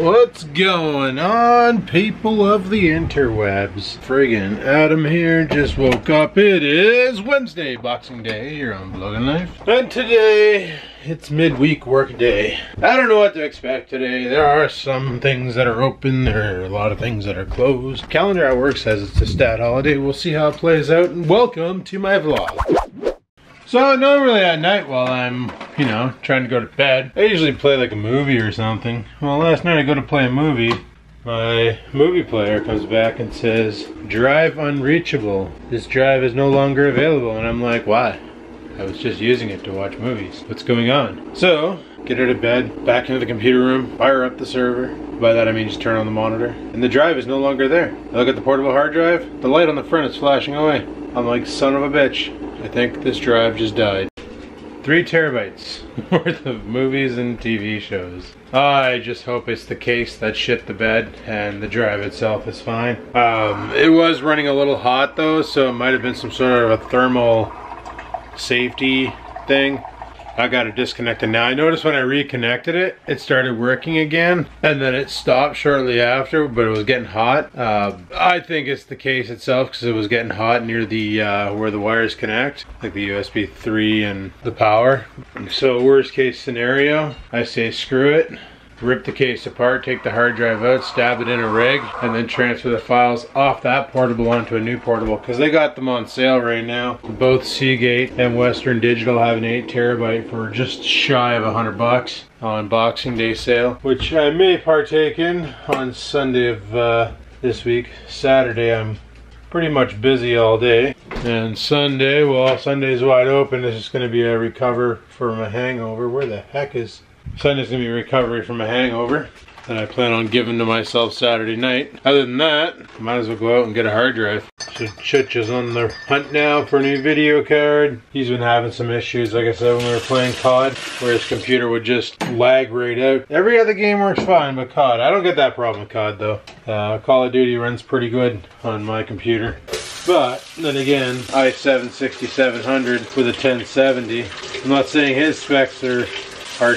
What's going on, people of the interwebs? Friggin' Adam here, just woke up. It is Wednesday, Boxing Day, here on Blogging Life. And today, it's midweek work day. I don't know what to expect today. There are some things that are open, there are a lot of things that are closed. Calendar at work says it's a stat holiday. We'll see how it plays out, and welcome to my vlog. So normally at night while I'm, trying to go to bed, I usually play like a movie or something. Well, last night I go to play a movie. My movie player comes back and says, "Drive unreachable. This drive is no longer available." And I'm like, why? I was just using it to watch movies. What's going on? So, get out of bed, back into the computer room, fire up the server. By that I mean just turn on the monitor. And the drive is no longer there. I look at the portable hard drive, the light on the front is flashing away. I'm like, son of a bitch. I think this drive just died. 3 terabytes worth of movies and TV shows. I just hope it's the case that shit the bed and the drive itself is fine. It was running a little hot though, so it might have been some sort of a thermal safety thing. I got it disconnected now. I noticed when I reconnected it, it started working again, and then it stopped shortly after, but it was getting hot. I think it's the case itself because it was getting hot near the where the wires connect, like the USB 3 and the power. So worst case scenario, I say screw it. Rip the case apart, take the hard drive out, stab it in a rig, and then transfer the files off that portable onto a new portable, because they got them on sale right now. Both Seagate and Western Digital have an 8 terabyte for just shy of $100 on Boxing Day sale, which I may partake in on Sunday of this week. Saturday I'm pretty much busy all day, and Sunday, well, Sunday's wide open. This is going to be a recover from a hangover. Where the heck is... Sunday's gonna be a recovery from a hangover that I plan on giving to myself Saturday night. Other than that, might as well go out and get a hard drive. So Chich is on the hunt now for a new video card. He's been having some issues, like I said, when we were playing COD, where his computer would just lag right out. Every other game works fine, but COD, I don't get that problem with COD though. Call of Duty runs pretty good on my computer. But then again, i7-6700 with a 1070. I'm not saying his specs are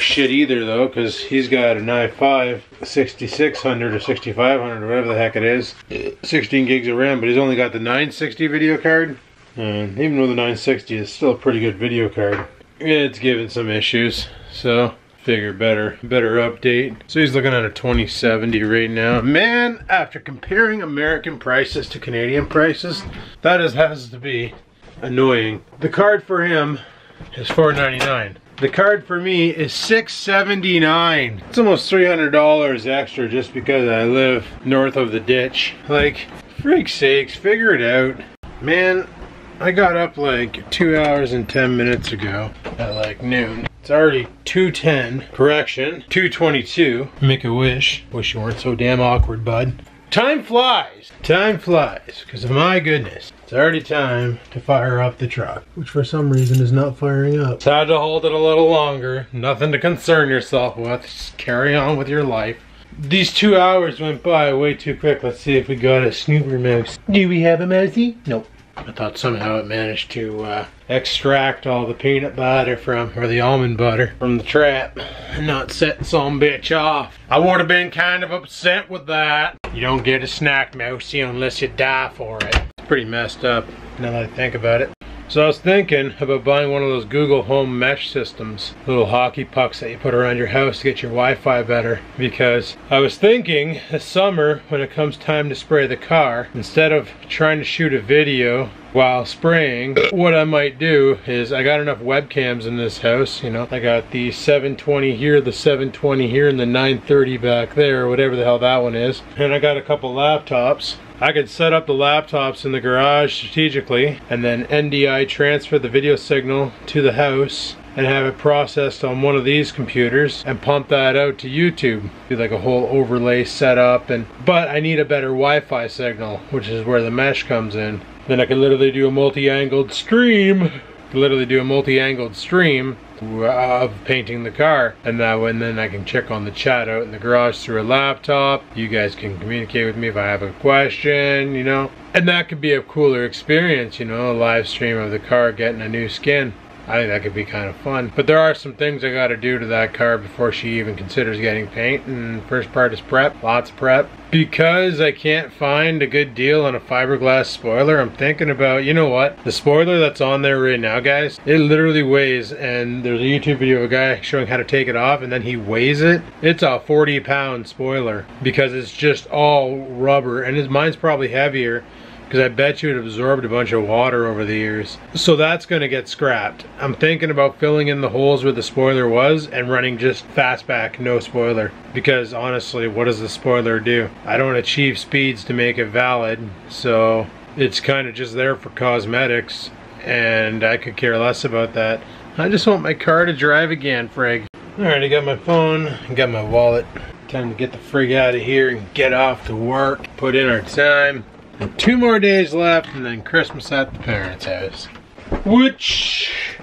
shit either though, because he's got an i5 6600 or 6500 or whatever the heck it is, 16 gigs of RAM, but he's only got the 960 video card, and even though the 960 is still a pretty good video card, it's giving some issues. So figure better update. So he's looking at a 2070 right now. Man, after comparing American prices to Canadian prices, that has to be annoying. The card for him is $499. The card for me is $679. It's almost $300 extra just because I live north of the ditch. Like, freak's sakes, figure it out. Man, I got up like 2 hours and 10 minutes ago at like noon. It's already 2:10, correction, 2:22. Make a wish. Wish you weren't so damn awkward, bud. Time flies. Time flies, because my goodness. It's already time to fire up the truck, which for some reason is not firing up. It's had to hold it a little longer. Nothing to concern yourself with. Just carry on with your life. These 2 hours went by way too quick. Let's see if we got a snooper mouse. Do we have a mousey? Nope. I thought somehow it managed to extract all the peanut butter or the almond butter from the trap and not set some bitch off. I would have been kind of upset with that. You don't get a snack mousey unless you die for it. It's pretty messed up now that I think about it. So I was thinking about buying one of those Google Home mesh systems, little hockey pucks that you put around your house to get your Wi-Fi better, because I was thinking this summer when it comes time to spray the car, instead of trying to shoot a video while spraying, what I might do is, I got enough webcams in this house, I got the 720 here, the 720 here, and the 930 back there, whatever the hell that one is, and I got a couple laptops. I could set up the laptops in the garage strategically and then NDI transfer the video signal to the house and have it processed on one of these computers and pump that out to YouTube. Do like a whole overlay setup, but I need a better Wi-Fi signal, which is where the mesh comes in. Then I can literally do a multi-angled stream. Of painting the car, and then I can check on the chat out in the garage through a laptop. You guys can communicate with me if I have a question, and that could be a cooler experience, a live stream of the car getting a new skin. I think that could be kind of fun. But there are some things I gotta do to that car before she even considers getting paint. And the first part is prep, lots of prep. Because I can't find a good deal on a fiberglass spoiler, I'm thinking about, you know what? The spoiler that's on there right now, guys, it literally weighs, and there's a YouTube video of a guy showing how to take it off, and then he weighs it. It's a 40-pound spoiler because it's just all rubber, and mine's probably heavier because I bet you it absorbed a bunch of water over the years. So that's gonna get scrapped. I'm thinking about filling in the holes where the spoiler was and running just fastback, no spoiler. Because honestly, what does the spoiler do? I don't achieve speeds to make it valid, so it's kind of just there for cosmetics, and I could care less about that. I just want my car to drive again, frig. Alright, I got my phone, I got my wallet. Time to get the frig out of here and get off to work, put in our time. 2 more days left, and then Christmas at the parents' house, which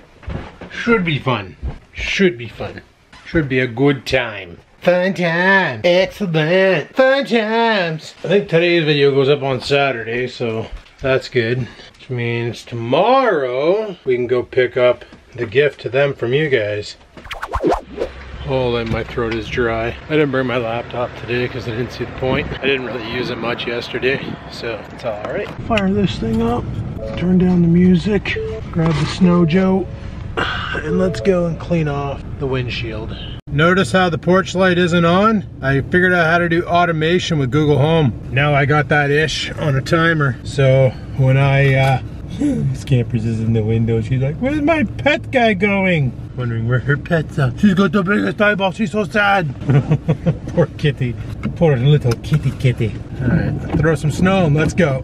should be fun. Should be fun. Should be a good time. Fun time. Excellent. Fun times. I think today's video goes up on Saturday, so that's good. Which means tomorrow we can go pick up the gift to them from you guys. Holy, my throat is dry. I didn't bring my laptop today because I didn't see the point. I didn't really use it much yesterday, so it's all right. Fire this thing up, turn down the music, grab the Snow Joe, and let's go and clean off the windshield. Notice how the porch light isn't on? I figured out how to do automation with Google Home. Now I got that ish on a timer, so when Scampers is in the window, she's like, where's my pet guy going? Wondering where her pet's at. She's got the biggest eyeball, she's so sad. Poor kitty. Poor little kitty. Alright, throw some snow and let's go.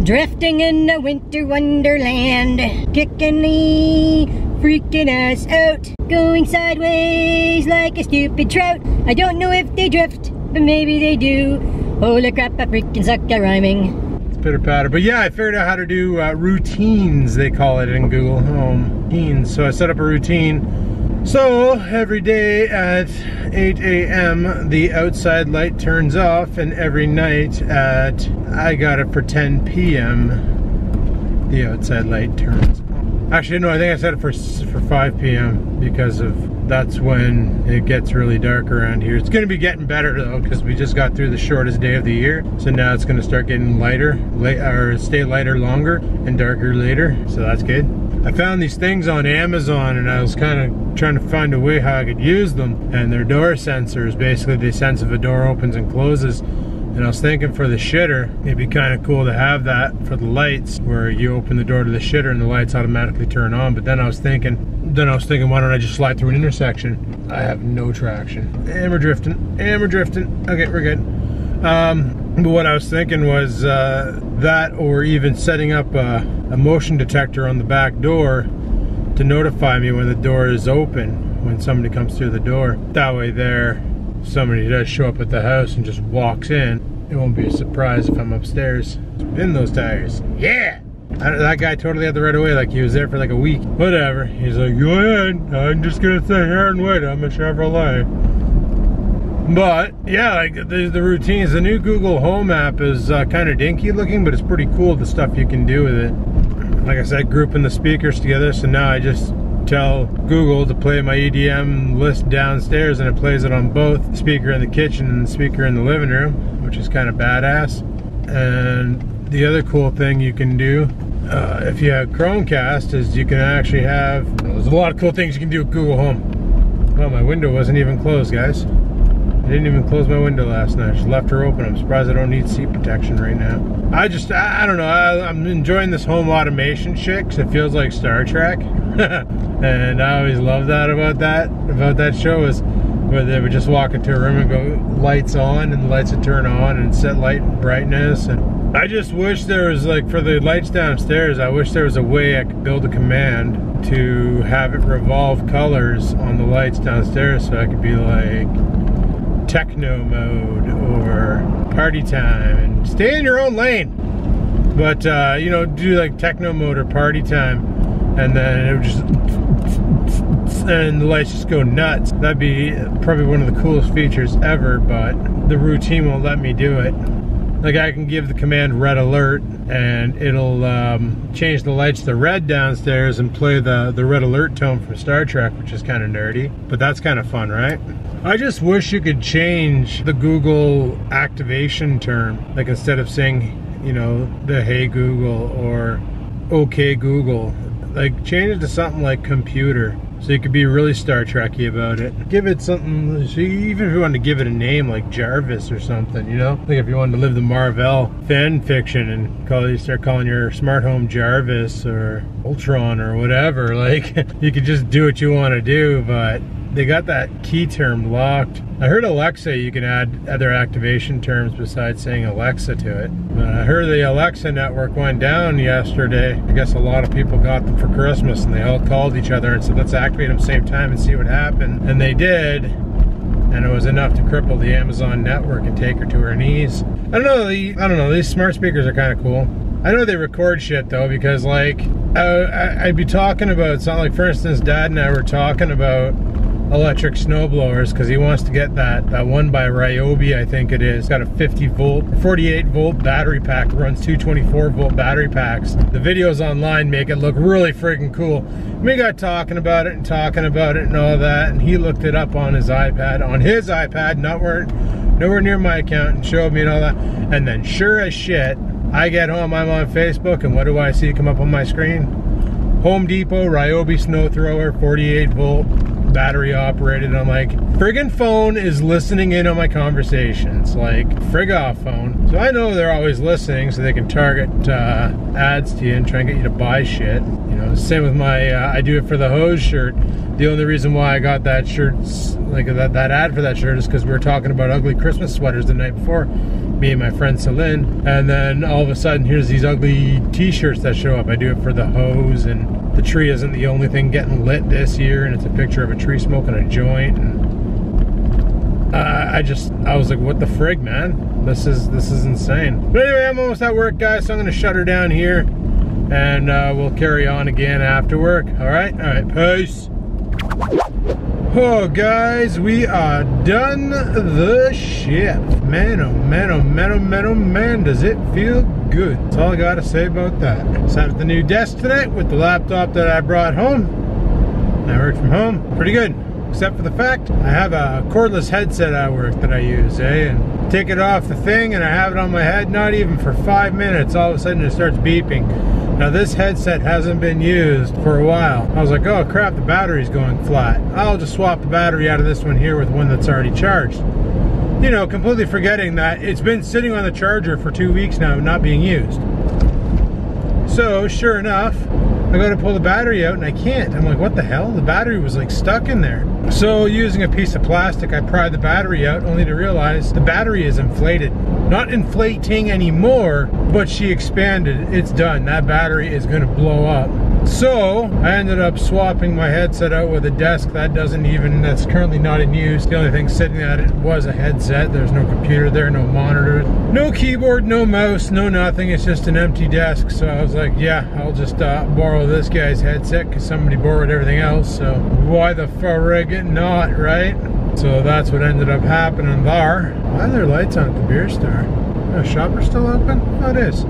Drifting in a winter wonderland, kicking me, freaking us out, going sideways like a stupid trout. I don't know if they drift, but maybe they do. Holy crap, I freaking suck at rhyming. Pitter patter. But yeah, I figured out how to do routines, they call it in Google Home. Routines. So I set up a routine. So every day at 8 a.m. the outside light turns off, and every night at, I got it for 10 p.m. the outside light turns on. Actually no, I think I set it for 5 p.m. because of that's when it gets really dark around here. It's gonna be getting better though, because we just got through the shortest day of the year. So now it's gonna start getting lighter, or stay lighter longer and darker later. So that's good. I found these things on Amazon, and I was kind of trying to find a way how I could use them. And they're door sensors. Basically, they sense if a door opens and closes. And I was thinking for the shitter, it'd be kind of cool to have that for the lights, where you open the door to the shitter and the lights automatically turn on. But then I was thinking, why don't I just slide through an intersection? I have no traction. And we're drifting. Okay, we're good. But what I was thinking was that, or even setting up a motion detector on the back door to notify me when the door is open, when somebody comes through the door. That way somebody does show up at the house and just walks in, it won't be a surprise if I'm upstairs. Spin those tires. Yeah! That guy totally had the right of way, like he was there for like a week. Whatever. He's like, go ahead, I'm just gonna sit here and wait, I'm a Chevrolet. But yeah, like the routines. The new Google Home app is kind of dinky looking, but it's pretty cool, the stuff you can do with it. Like I said, grouping the speakers together, so now I just tell Google to play my EDM list downstairs, and it plays it on both the speaker in the kitchen and the speaker in the living room, which is kind of badass. And the other cool thing you can do if you have Chromecast is you can actually have, there's a lot of cool things you can do with Google Home. Well, my window wasn't even closed, guys. I didn't even close my window last night. I just left her open. I'm surprised I don't need seat protection right now. I don't know. I'm enjoying this home automation shit because it feels like Star Trek. And I always love that about that show, is where they would just walk into a room and go lights on, and the lights would turn on and set light and brightness. And I just wish there was, like, for the lights downstairs, I wish there was a way I could build a command to have it revolve colors on the lights downstairs, so I could be like techno mode or party time, and stay in your own lane. But you know, do like techno mode or party time, and then it would just, and the lights just go nuts. That'd be probably one of the coolest features ever, but the routine won't let me do it. Like I can give the command red alert and it'll change the lights to red downstairs and play the red alert tone from Star Trek, which is kind of nerdy, but that's kind of fun, right? I just wish you could change the Google activation term. Like instead of saying, you know, the Hey Google or Okay Google, like change it to something like computer. So you could be really Star Trek-y about it. Give it something, so even if you wanted to give it a name like Jarvis or something, you know? Like if you wanted to live the Marvel fan fiction and start calling your smart home Jarvis or Ultron or whatever, like you could just do what you want to do, but they got that key term locked. I heard Alexa, you can add other activation terms besides saying Alexa to it. I heard the Alexa network went down yesterday. I guess a lot of people got them for Christmas and they all called each other and said, let's activate them at the same time and see what happened. And they did. And it was enough to cripple the Amazon network and take her to her knees. I don't know, these smart speakers are kind of cool. I know they record shit though, because like, I'd be talking about something like, for instance, Dad and I were talking about electric snow blowers because he wants to get that one by Ryobi, I think it is. It's got a 50 volt, 48 volt battery pack, runs two 24 volt battery packs. The videos online make it look really freaking cool. We got talking about it and all that, and he looked it up on his iPad, nowhere near my account, and showed me and all that. And then sure as shit, I get home, I'm on Facebook, and what do I see come up on my screen? Home Depot Ryobi snow thrower, 48 volt, battery operated. I'm like, friggin' phone is listening in on my conversations, like frig off phone. So I know they're always listening, so they can target ads to you and try and get you to buy shit. You know, same with my I do it for the hose shirt. The only reason why I got that shirt, like that ad for that shirt, is because we were talking about ugly Christmas sweaters the night before, me and my friend Celine, and then all of a sudden here's these ugly t-shirts that show up. I do it for the hose, and the tree isn't the only thing getting lit this year, and it's a picture of a tree smoking a joint, and I was like, what the frig, man? This is insane. But anyway, I'm almost at work, guys, so I'm gonna shut her down here, and we'll carry on again after work. All right, peace. Oh guys, we are done the shift. Man, oh man, oh man, oh man, oh man, does it feel good. That's all I gotta say about that. Sat at the new desk tonight with the laptop that I brought home. I work from home, pretty good. Except for the fact I have a cordless headset at work that I use, and take it off the thing and I have it on my head, not even for 5 minutes, all of a sudden it starts beeping. Now this headset hasn't been used for a while. I was like, oh crap, the battery's going flat. I'll just swap the battery out of this one here with one that's already charged. You know, completely forgetting that it's been sitting on the charger for 2 weeks now, not being used. So sure enough, I go to pull the battery out and I can't. I'm like, what the hell? The battery was like stuck in there. So using a piece of plastic, I pried the battery out, only to realize the battery is inflated. Not inflating anymore, but she expanded. It's done. That battery is gonna blow up. So I ended up swapping my headset out with a desk that's currently not in use. The only thing sitting at it was a headset. There's no computer there, no monitor, no keyboard, no mouse, no nothing. It's just an empty desk. So I was like, yeah, I'll just borrow this guy's headset because somebody borrowed everything else. So why the frig not, right? So that's what ended up happening there. Why are there lights on at the beer store? Oh, shopper's still open? Oh, it is.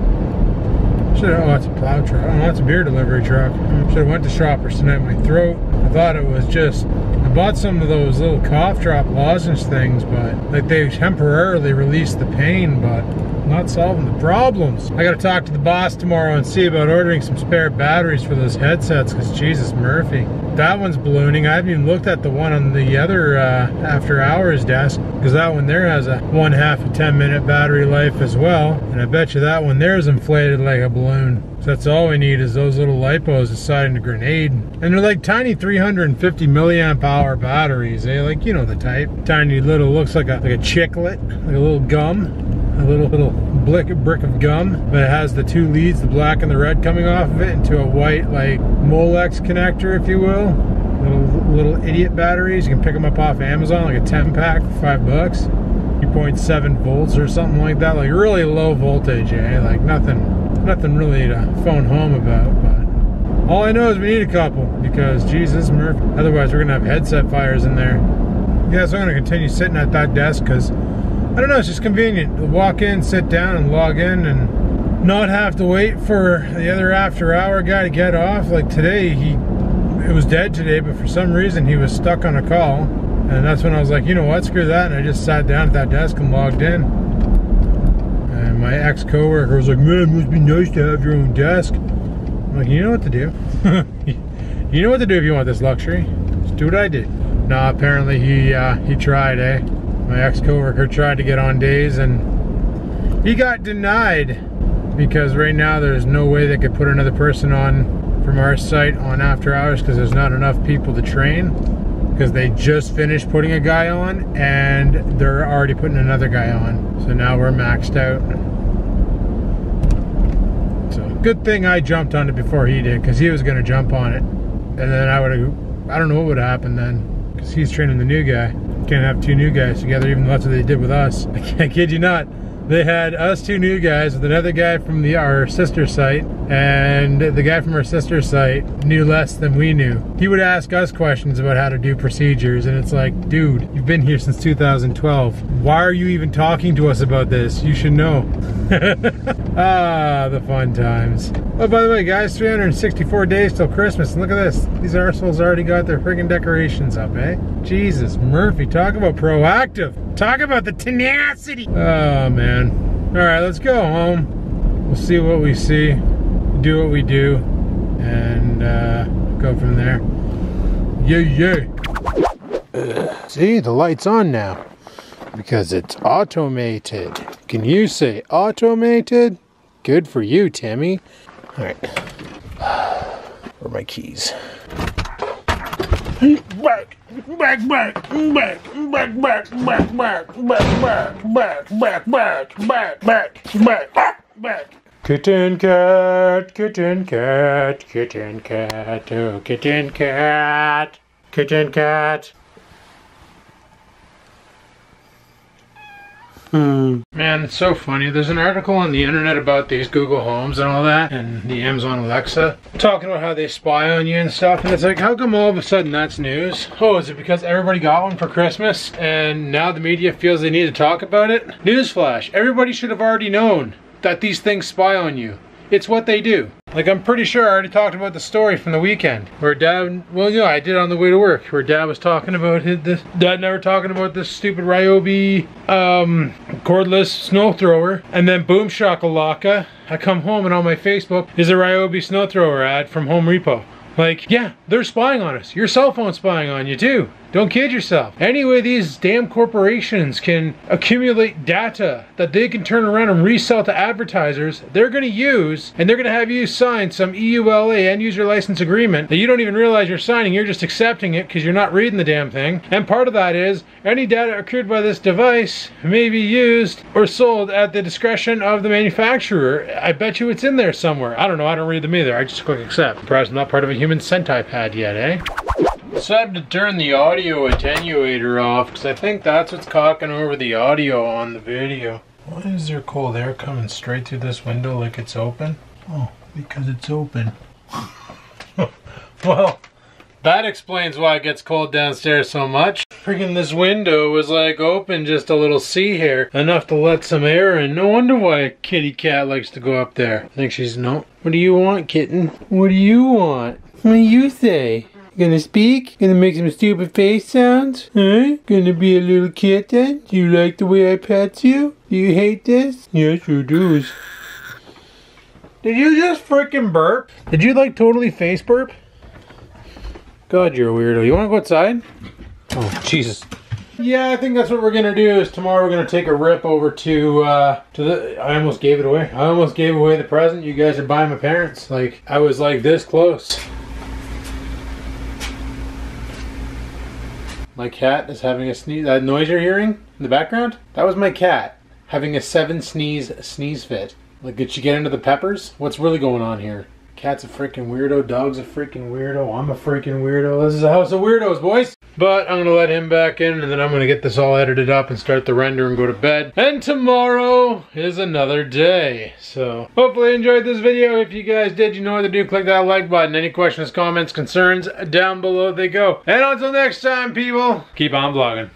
Oh, it's a plow truck. Oh, that's a beer delivery truck. Should have went to Shoppers tonight. My throat, I thought it was just, I bought some of those little cough drop lozenge things, but like they temporarily released the pain, but not solving the problems. I gotta talk to the boss tomorrow and see about ordering some spare batteries for those headsets, because Jesus Murphy, that one's ballooning. I haven't even looked at the one on the other after hours desk, because that one there has a 1/2 a 10-minute battery life as well, and I bet you that one there is inflated like a balloon. So that's all we need is those little lipos deciding to grenade. And they're like tiny 350 milliamp hour batteries, eh? Like, you know the type. Tiny little, looks like a chiclet, like a little gum. A little brick of gum, but it has the two leads, the black and the red coming off of it, into a white like Molex connector, if you will. Little idiot batteries. You can pick them up off Amazon, like a 10-pack for $5. 3.7 volts or something like that. Like really low voltage, eh? Like nothing really to phone home about. But all I know is we need a couple, because Jesus Murphy, otherwise we're gonna have headset fires in there. Yeah, so I'm gonna continue sitting at that desk because I don't know, it's just convenient to walk in, sit down, and log in, and not have to wait for the other after-hour guy to get off. Like today, it was dead today, but for some reason he was stuck on a call, and that's when I was like, you know what, screw that, and I just sat down at that desk and logged in. And my ex-coworker was like, man, it must be nice to have your own desk. I'm like, you know what to do. You know what to do if you want this luxury. Just do what I did. No, apparently he tried, eh? My ex-coworker tried to get on days and he got denied because right now there's no way they could put another person on from our site on after hours because there's not enough people to train, because they just finished putting a guy on and they're already putting another guy on. So now we're maxed out. So good thing I jumped on it before he did, because he was going to jump on it. And then I don't know what would have happened then, because he's training the new guy. Can't have two new guys together, even though that's what they did with us. I kid you not. They had us two new guys with another guy from our sister site, and the guy from our sister site knew less than we knew. He would ask us questions about how to do procedures, and it's like, dude, you've been here since 2012. Why are you even talking to us about this? You should know. Ah, the fun times. Oh, by the way, guys, 364 days till Christmas, and look at this. These arseholes already got their friggin' decorations up, eh? Jesus, Murphy, talk about proactive. Talk about the tenacity. Oh, man. All right, let's go home. We'll see what we see, do what we do, and go from there. Yeah. See, the light's on now because it's automated. Can you say automated? Good for you, Timmy. All right. Where are my keys? Back. Kitten cat, kitten cat, kitten cat, oh kitten cat, kitten cat. Man, it's so funny. There's an article on the internet about these Google Homes and all that, and the Amazon Alexa, talking about how they spy on you and stuff, and it's like, how come all of a sudden that's news? Oh, is it because everybody got one for Christmas, and now the media feels they need to talk about it? Newsflash, everybody should have already known that these things spy on you. It's what they do. Like, I'm pretty sure I already talked about the story from the weekend where Dad, well, you know, I did on the way to work, where Dad was talking about Dad and I were talking about this stupid Ryobi cordless snow thrower, and then boom shakalaka, I come home and on my Facebook is a Ryobi snow thrower ad from Home Repo. Like, yeah, they're spying on us. Your cell phone's spying on you too. Don't kid yourself. Anyway, these damn corporations can accumulate data that they can turn around and resell to advertisers. They're going to use, and they're going to have you sign some EULA, end user license agreement, that you don't even realize you're signing. You're just accepting it because you're not reading the damn thing. And part of that is any data accrued by this device may be used or sold at the discretion of the manufacturer. I bet you it's in there somewhere. I don't know. I don't read them either. I just click accept. Surprised I'm not part of a human Sentai pad yet, eh? Decided to turn the audio attenuator off because I think that's what's cocking over the audio on the video. Why is there cold air coming straight through this window like it's open? Oh, because it's open. Well, that explains why it gets cold downstairs so much. Freaking this window was like open just a little C hair, enough to let some air in. No wonder why a kitty cat likes to go up there. I think she's, no. What do you want, kitten? What do you want? What do you say? Gonna speak? Gonna make some stupid face sounds? Huh? Gonna be a little kitten? Do you like the way I pet you? Do you hate this? Yes, sure does. Did you just freaking burp? Did you like totally face burp? God, you're a weirdo. You wanna go outside? Oh, Jesus. Yeah, I think that's what we're gonna do is tomorrow we're gonna take a rip over to the, I almost gave it away. I almost gave away the present you guys are buying my parents. Like, I was like this close. My cat is having a sneeze. That noise you're hearing in the background? That was my cat having a 7 sneeze fit. Like, did she get into the peppers? What's really going on here? Cat's a freaking weirdo. Dog's a freaking weirdo. I'm a freaking weirdo. This is a house of weirdos, boys. But I'm going to let him back in, and then I'm going to get this all edited up and start the render and go to bed. And tomorrow is another day. So hopefully you enjoyed this video. If you guys did, you know what to do. Click that like button. Any questions, comments, concerns, down below they go. And until next time, people, keep on vlogging.